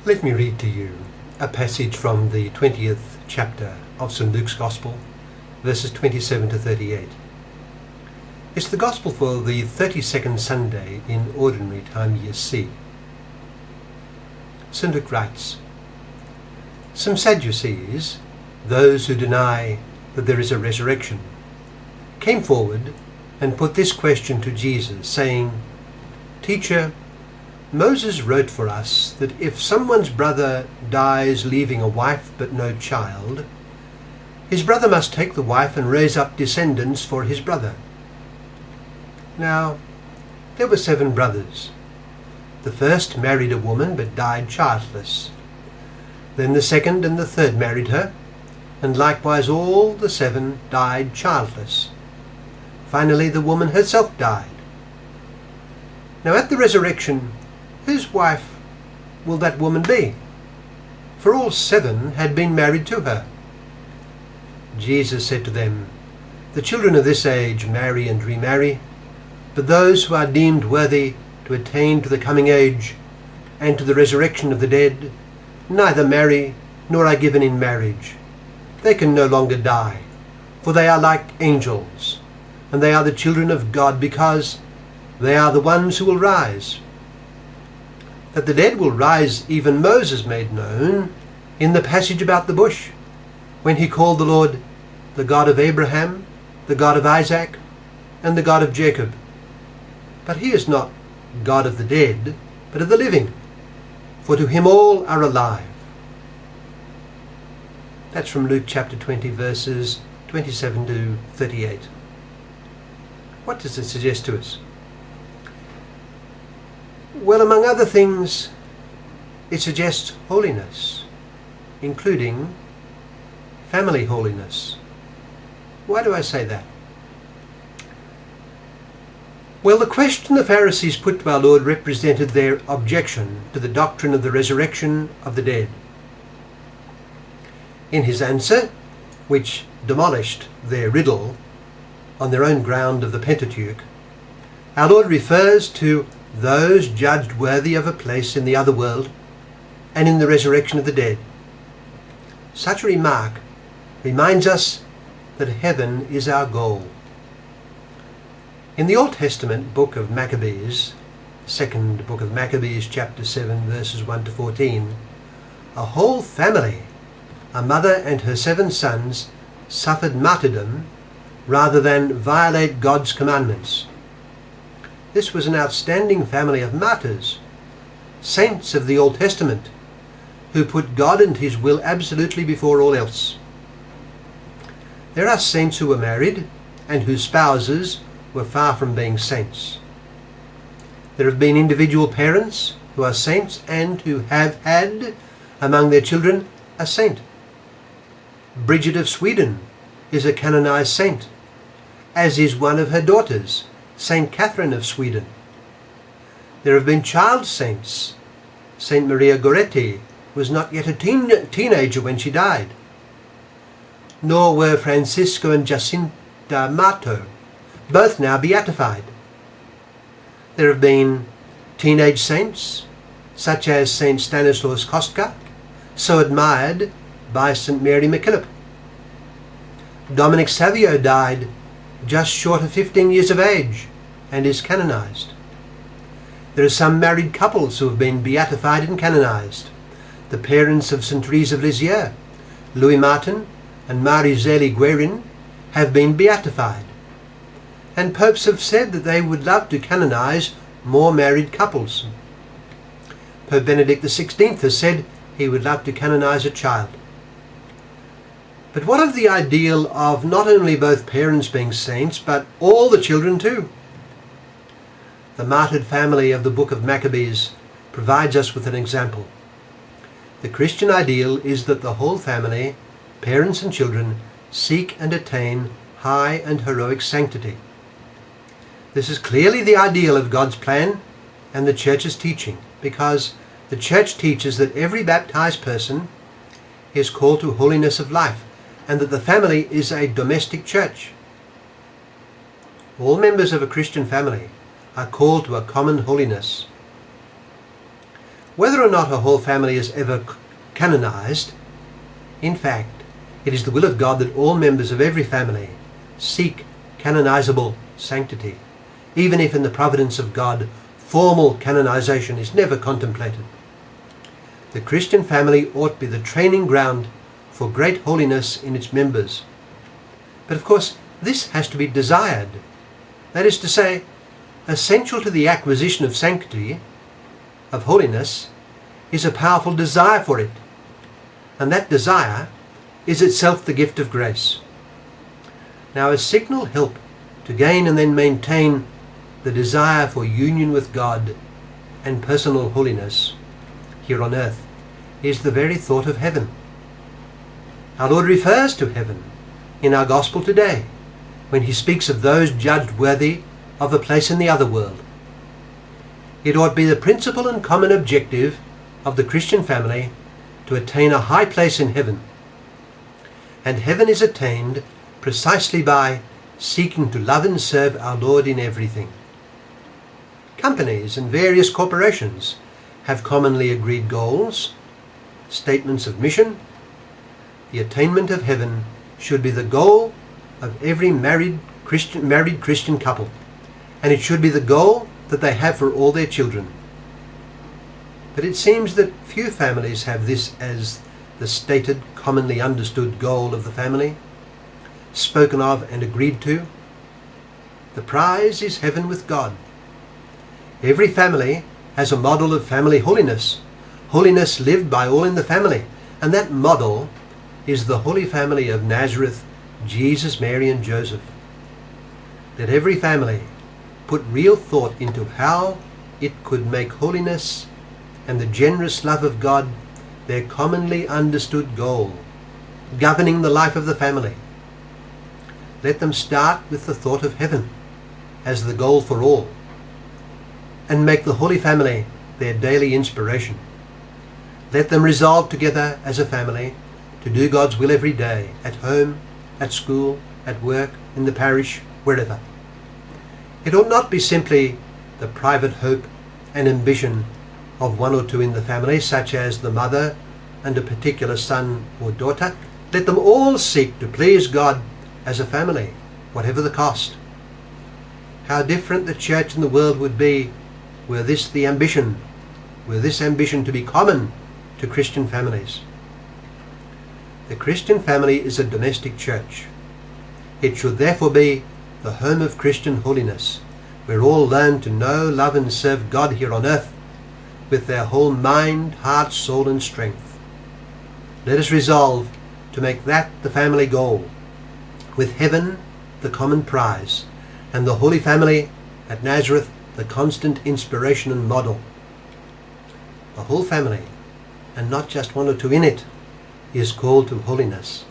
Let me read to you a passage from the 20th chapter of St. Luke's Gospel, verses 27 to 38. It's the Gospel for the 32nd Sunday in Ordinary Time, Year C. St. Luke writes, "Some Sadducees, those who deny that there is a resurrection, came forward and put this question to Jesus, saying, 'Teacher, Moses wrote for us that if someone's brother dies leaving a wife but no child, his brother must take the wife and raise up descendants for his brother. Now, there were 7 brothers. The first married a woman but died childless. Then the second and the third married her, and likewise all the 7 died childless. Finally, the woman herself died. Now at the resurrection, whose wife will that woman be? For all 7 had been married to her.' Jesus said to them, 'The children of this age marry and remarry, but those who are deemed worthy to attain to the coming age and to the resurrection of the dead neither marry nor are given in marriage. They can no longer die, for they are like angels, and they are the children of God because they are the ones who will rise. That the dead will rise even Moses made known in the passage about the bush, when he called the Lord the God of Abraham, the God of Isaac, and the God of Jacob. But he is not God of the dead, but of the living, for to him all are alive.'" That's from Luke chapter 20, verses 27 to 38. What does it suggest to us? Well, among other things, it suggests holiness, including family holiness. Why do I say that? Well, the question the Pharisees put to our Lord represented their objection to the doctrine of the resurrection of the dead. In his answer, which demolished their riddle on their own ground of the Pentateuch, our Lord refers to those judged worthy of a place in the other world and in the resurrection of the dead. Such a remark reminds us that heaven is our goal. In the Old Testament book of Maccabees, the second book of Maccabees, chapter 7, verses 1 to 14, a whole family, a mother and her 7 sons, suffered martyrdom rather than violate God's commandments. This was an outstanding family of martyrs, saints of the Old Testament, who put God and his will absolutely before all else. There are saints who were married and whose spouses were far from being saints. There have been individual parents who are saints and who have had among their children a saint. Bridget of Sweden is a canonized saint, as is one of her daughters, Saint Catherine of Sweden. There have been child saints. Saint Maria Goretti was not yet a teenager when she died. Nor were Francisco and Jacinta Mato, both now beatified. There have been teenage saints, such as Saint Stanislaus Kostka, so admired by Saint Mary MacKillop. Dominic Savio died just short of 15 years of age and is canonized. There are some married couples who have been beatified and canonized. The parents of St. Therese of Lisieux, Louis Martin and Marie Zélie Guérin, have been beatified. And popes have said that they would love to canonize more married couples. Pope Benedict XVI has said he would love to canonize a child. But what of the ideal of not only both parents being saints, but all the children too? The martyred family of the book of Maccabees provides us with an example. The Christian ideal is that the whole family, parents and children, seek and attain high and heroic sanctity. This is clearly the ideal of God's plan and the Church's teaching, because the Church teaches that every baptized person is called to holiness of life, and that the family is a domestic church. All members of a Christian family are called to a common holiness. Whether or not a whole family is ever canonized, in fact, it is the will of God that all members of every family seek canonizable sanctity, even if in the providence of God formal canonization is never contemplated. The Christian family ought to be the training ground for great holiness in its members. But of course, this has to be desired. That is to say, essential to the acquisition of sanctity, of holiness, is a powerful desire for it. And that desire is itself the gift of grace. Now, as signal help to gain and then maintain the desire for union with God and personal holiness here on earth is the very thought of heaven. Our Lord refers to heaven in our gospel today when he speaks of those judged worthy of a place in the other world. It ought to be the principal and common objective of the Christian family to attain a high place in heaven. And heaven is attained precisely by seeking to love and serve our Lord in everything. Companies and various corporations have commonly agreed goals, statements of mission. The attainment of heaven should be the goal of every married Christian couple, and it should be the goal that they have for all their children. But it seems that few families have this as the stated, commonly understood goal of the family, spoken of and agreed to. The prize is heaven with God. Every family has a model of family holiness, holiness lived by all in the family, and that model is the Holy Family of Nazareth, Jesus, Mary and Joseph. Let every family put real thought into how it could make holiness and the generous love of God their commonly understood goal, governing the life of the family. Let them start with the thought of heaven as the goal for all, and make the Holy Family their daily inspiration. Let them resolve together as a family to do God's will every day, at home, at school, at work, in the parish, wherever. It ought not be simply the private hope and ambition of one or two in the family, such as the mother and a particular son or daughter. Let them all seek to please God as a family, whatever the cost. How different the church and the world would be were this ambition to be common to Christian families. The Christian family is a domestic church. It should therefore be the home of Christian holiness, where all learn to know, love and serve God here on earth with their whole mind, heart, soul and strength. Let us resolve to make that the family goal, with heaven the common prize, and the Holy Family at Nazareth the constant inspiration and model. The whole family, and not just one or two in it, is called to holiness.